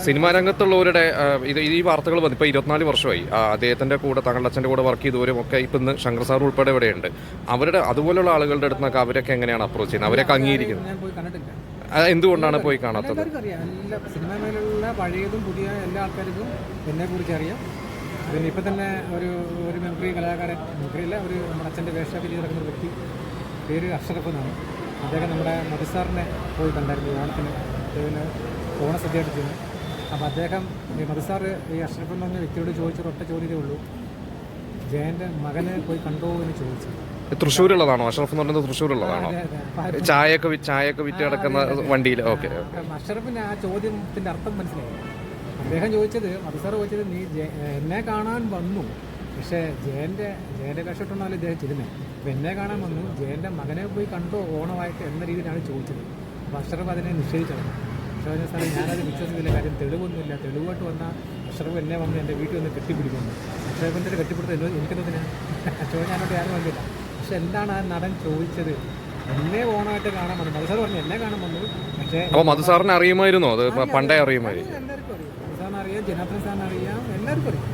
Cinema രംഗത്തുള്ളവരുടെ ഈ വാർത്തകൾ വന്നു ഇപ്പോൾ 24 വർഷമായി അദ്ദേഹത്തിൻ്റെ കൂടെ താങ്കളുടെ അച്ഛൻ്റെ കൂടെ വർക്ക് ചെയ്തവരും ഒക്കെ ഇപ്പം ഇന്ന് ശങ്കർ സാർ ഉൾപ്പെടെ ഇവിടെയുണ്ട്. അവരുടെ അതുപോലുള്ള ആളുകളുടെ അടുത്തൊക്കെ അവരൊക്കെ എങ്ങനെയാണ് അപ്രോച്ച് ചെയ്യുന്നത്, അവരൊക്കെ അംഗീകരിക്കുന്നത്? എന്തുകൊണ്ടാണ് പോയി കാണാത്തത്? സിനിമ മേലുള്ള പഴയതും പുതിയ എല്ലാ ആൾക്കാർക്കും എന്നെ കുറിച്ച് അറിയാം. പിന്നെ ഇപ്പം തന്നെ ഒരു മെമ്മറി കലാകാരൻ, മെമ്മറിയില്ല, നമ്മുടെ അച്ഛൻ്റെ വേഷത്തിൽ നടക്കുന്ന ഒരു വ്യക്തി, പേര് അഷ്റഫ് എന്നാണ്. അദ്ദേഹം നമ്മുടെ മധുസാറിനെ പോയി കണ്ടായിരുന്നു ഓണത്തിന്. അദ്ദേഹത്തിന് ഓണസദ്യയായിട്ട് ചെയ്യുന്നു. അപ്പോൾ അദ്ദേഹം ഈ മധുസാർ ഈ അഷ്റഫ് എന്ന് പറഞ്ഞ വ്യക്തിയോട് ചോദിച്ചൊരു ഒറ്റ ചോദ്യമേ ഉള്ളൂ, ജയൻ്റെ മകനെ പോയി കണ്ടോ എന്ന് ചോദിച്ചു. തൃശ്ശൂരുള്ളതാണോ അഷ്റഫ് എന്ന് പറയുന്നത്? തൃശ്ശൂരുള്ളതാണോ? ചായയൊക്കെ വിറ്റ് കിടക്കുന്ന വണ്ടിയിൽ? ഓക്കെ. അഷ്റഫിന് ആ ചോദ്യത്തിൻ്റെ അർത്ഥം മനസ്സിലായി. അദ്ദേഹം ചോദിച്ചത്, മധുസാർ ചോദിച്ചത്, നീ എന്നെ കാണാൻ വന്നു, പക്ഷേ ജയൻ്റെ വേഷമിട്ടുണ്ടാവില്ല ഇദ്ദേഹം ചിരുന്നത്. അപ്പോൾ എന്നെ കാണാൻ വന്നു, ജയൻ്റെ മകനെ പോയി കണ്ടോ ഓണമായിട്ട് എന്ന രീതിയിലാണ് ചോദിച്ചത്. അപ്പോൾ അഷ്റഫ് അതിനെ നിഷേധിച്ചത്. അഷ്റഫിനെ സാറേ ഞാനത് വിശ്വസിച്ചില്ല, കാര്യം തെളിവൊന്നുമില്ല. തെളിവായിട്ട് വന്നാൽ അഷ്റഫ് എന്നെ വന്ന് എൻ്റെ വീട്ടിൽ വന്ന് കെട്ടിപ്പിടിക്കുന്നു. അഷ്റഫിൻ്റെ കെട്ടിപ്പിടുത്തല്ലോ എനിക്കെന്നതിന് അഷ്റഫ് ഞാനോട്ട് ആരും വന്നില്ല. പക്ഷെ എന്താണ് ആ നടൻ ചോദിച്ചത്? എന്നെ ഓണമായിട്ട് കാണാൻ വന്നു. മധുസാർ പറഞ്ഞു എന്നെ കാണാൻ വന്നു, പക്ഷേ അപ്പോൾ മധുസാറിനെ അറിയുമായിരുന്നോ? അത് പണ്ടേ അറിയുമായിരുന്നു. എല്ലാവർക്കും അറിയാം, മധുസാറിനെ അറിയാം, ജനാർദ്ദൻ സാറിനെ അറിയാം, എല്ലാവർക്കും അറിയാം.